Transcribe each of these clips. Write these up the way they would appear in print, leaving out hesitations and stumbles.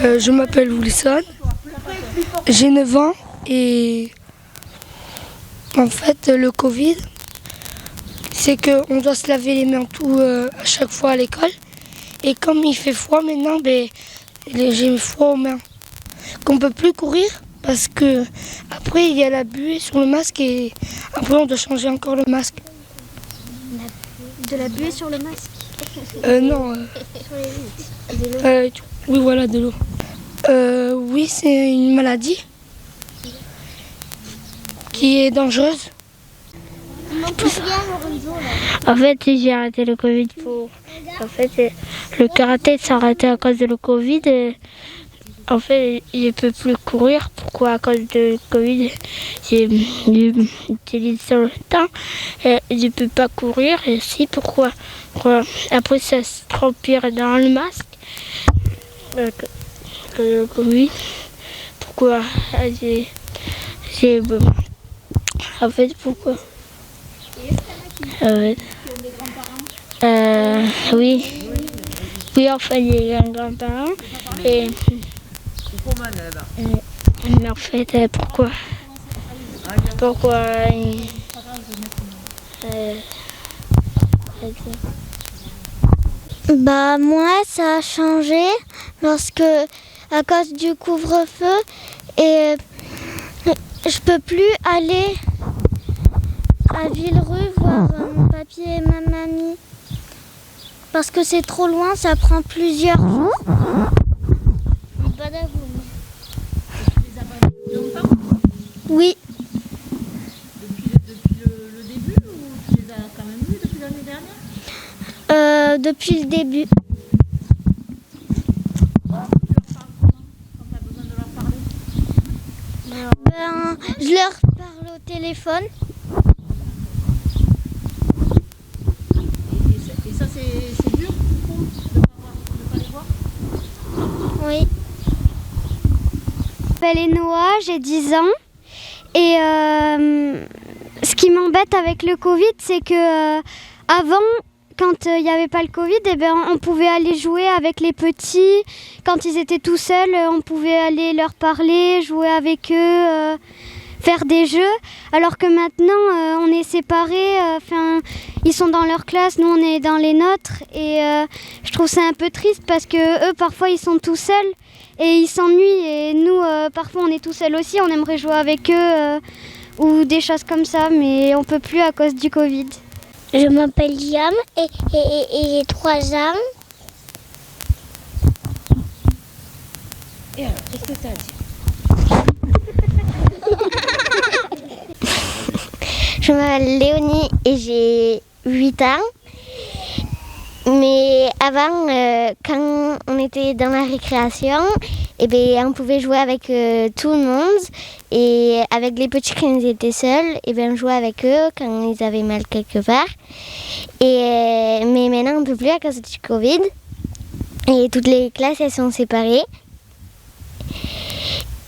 Je m'appelle Wilson, j'ai 9 ans et en fait le Covid, c'est qu'on doit se laver les mains à chaque fois à l'école. Et comme il fait froid maintenant, j'ai froid aux mains. Qu'on ne peut plus courir parce que après il y a la buée sur le masque et après on doit changer encore le masque. De la buée sur le masque? Non. Sur les vitres. Oui, voilà, de l'eau. Oui, c'est une maladie qui est dangereuse. En fait, j'ai arrêté le Covid En fait, le karaté s'est arrêté à cause de le Covid. Et en fait, je ne peux plus courir. Pourquoi? À cause de Covid, j'utilise ça le temps. Et je ne peux pas courir. Et si, pourquoi? Après, ça se transpire dans le masque. Que le Covid. Pourquoi? En fait, pourquoi? Oui. Oui, enfin, il y a un grand-parent. Et mais en fait, pourquoi? Moi, ça a changé à cause du couvre-feu, et je peux plus aller à Villerue voir mon papy et ma mamie. Parce que c'est trop loin, ça prend plusieurs jours. Oui. Depuis le début ou tu les as quand même vus depuis l'année dernière? Depuis le début. Je leur parle au téléphone. Et ça c'est dur de pas les voir? Oui. Je m'appelle Noah, j'ai 10 ans. Et ce qui m'embête avec le Covid, c'est que avant, quand il n'y avait pas le Covid, on pouvait aller jouer avec les petits. Quand ils étaient tout seuls, on pouvait aller leur parler, jouer avec eux, faire des jeux. Alors que maintenant, on est séparés. Ils sont dans leur classe, nous on est dans les nôtres. Et je trouve ça un peu triste parce que eux, parfois, ils sont tout seuls et ils s'ennuient. Et nous, parfois, on est tout seuls aussi. On aimerait jouer avec eux ou des choses comme ça, mais on peut plus à cause du Covid. Je m'appelle Liam et j'ai 3 ans. Et alors, qu'est-ce que tu as à dire? Je m'appelle Léonie et j'ai 8 ans. Mais avant, quand on était dans la récréation, on pouvait jouer avec tout le monde. Et avec les petits, quand ils étaient seuls, on jouait avec eux quand ils avaient mal quelque part. Mais maintenant, on ne peut plus à cause du Covid. Et toutes les classes, elles sont séparées.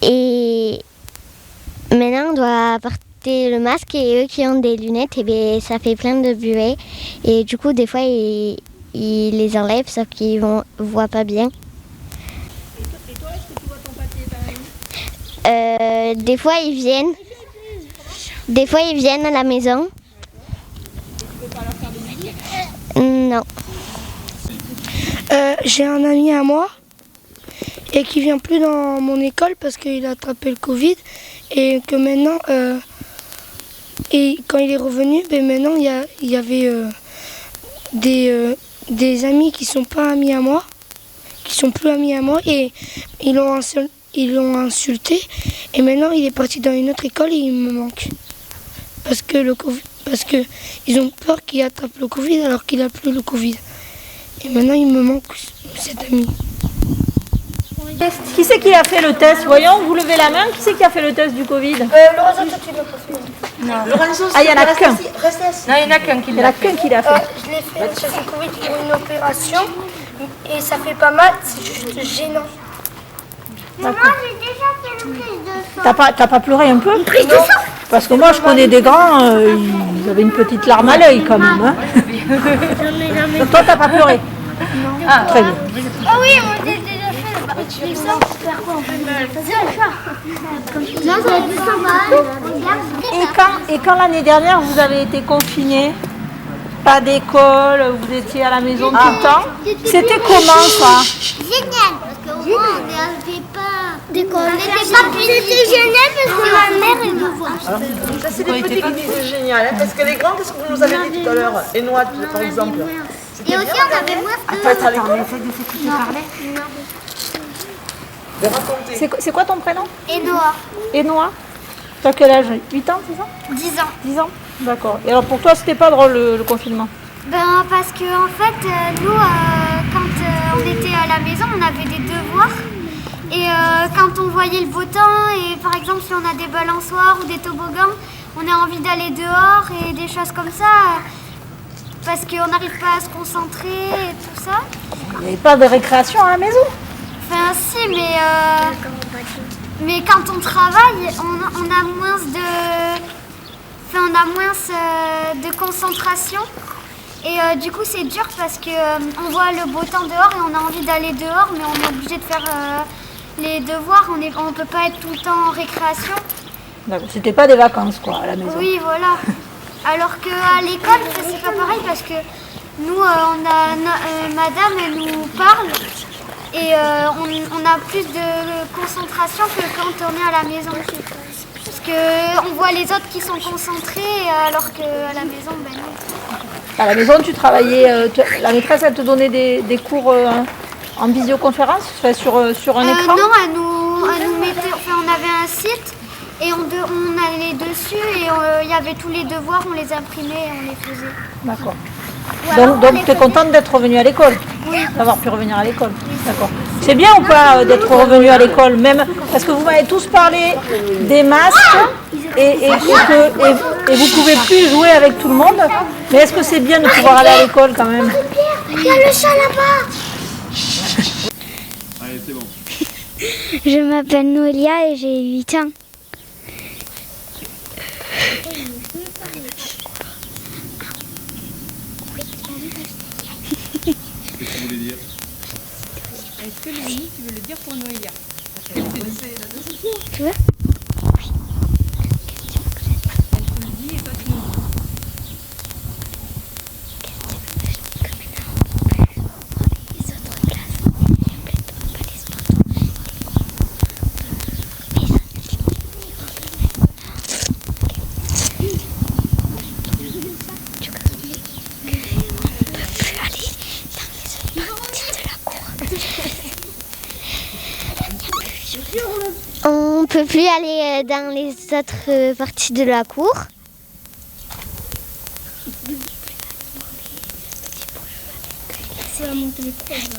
Et maintenant, on doit porter le masque, et eux qui ont des lunettes, ça fait plein de buée. Et du coup, des fois, ils les enlèvent, sauf qu'ils ne voient pas bien. Et toi, est-ce que tu vois ton papy et ta mamie? Des fois, ils viennent. Des fois, ils viennent à la maison. Tu peux pas leur faire des bisous? Non. J'ai un ami à moi et qui vient plus dans mon école parce qu'il a attrapé le Covid et que maintenant, et quand il est revenu, maintenant il y avait des amis qui sont pas amis à moi, qui sont plus amis à moi et ils l'ont insulté et maintenant il est parti dans une autre école et il me manque parce que ils ont peur qu'il attrape le Covid alors qu'il a plus le Covid et maintenant il me manque cet ami. Qui c'est qui a fait le test? Voyons, vous levez la main. Qui c'est qui a fait le test du Covid? Lorenzo, toi, tu l'as pas fait. Non. Ah, il n'y en a qu'un. Non, il n'y en a qu'un qui l'a fait. Je l'ai fait, j'ai fait Covid pour une opération et ça fait pas mal, c'est juste gênant. Maman, j'ai déjà fait le prise de sang. T'as pas pleuré un peu? Non. Parce que moi, je connais des grands, ils avaient une petite larme à l'œil quand même. Hein. Donc toi, t'as pas pleuré? Non. Ah, très bien. Ah oui, moi j'ai déjà fait Et quand l'année dernière vous avez été confinés, pas d'école, vous étiez à la maison tout le temps, c'était comment ça? Génial, parce qu'au moins on n'avait pas d'école. C'était génial parce que ma mère elle nous voit. Ça, c'est des petits qui disent génial, hein, parce que les grands, qu'est-ce que vous nous avez dit tout à l'heure? Et Noix, par exemple. Et aussi on avait moins de... Peut-être à l'école. C'est quoi ton prénom? Et Noah, Enoa. Tu as quel âge? 8 ans, c'est ça? 10 ans. 10 ans. D'accord. Et alors pour toi, c'était pas drôle le confinement? Ben parce que en fait, nous, quand on était à la maison, on avait des devoirs. Et quand on voyait le beau temps, et par exemple si on a des balançoires ou des toboggans, on a envie d'aller dehors et des choses comme ça, parce qu'on n'arrive pas à se concentrer et tout ça. Il n'y avait pas de récréation à la maison? Enfin si, mais quand on travaille, on a moins de concentration. Et du coup c'est dur parce que on voit le beau temps dehors et on a envie d'aller dehors, mais on est obligé de faire les devoirs, on ne peut pas être tout le temps en récréation. D'accord. C'était pas des vacances quoi à la maison? Oui, voilà. Alors qu'à l'école, c'est pas pareil parce que nous, madame, elle nous parle et on a plus de concentration que quand on est à la maison. Parce qu'on voit les autres qui sont concentrés alors qu'à la maison, ben non. À la maison, tu travaillais, la maîtresse, elle te donnait des cours en visioconférence, enfin, sur un écran? Non, elle nous mettait, enfin, on avait un site et on allait dessus et il y avait tous les devoirs, on les imprimait et on les faisait. D'accord. Donc tu es contente d'être revenue à l'école? Oui. D'avoir pu revenir à l'école? D'accord. C'est bien ou pas d'être revenue à l'école, même parce que vous m'avez tous parlé des masques et vous pouvez plus jouer avec tout le monde. Mais est-ce que c'est bien de pouvoir aller à l'école quand même? Il y a le chat là-bas. Allez, c'est bon. Je m'appelle Noélia et j'ai 8 ans. Qu'est-ce que tu voulais dire? Est-ce que Léonie, tu veux le dire pour Noélia? Tu veux? On peut plus aller dans les autres parties de la cour.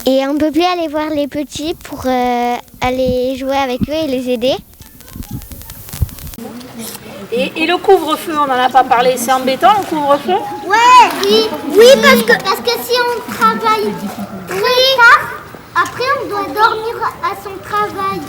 Et on peut plus aller voir les petits pour aller jouer avec eux et les aider. Et le couvre-feu, on n'en a pas parlé, c'est embêtant le couvre-feu? Ouais, oui, parce que si on travaille très tard, après on doit dormir à son travail.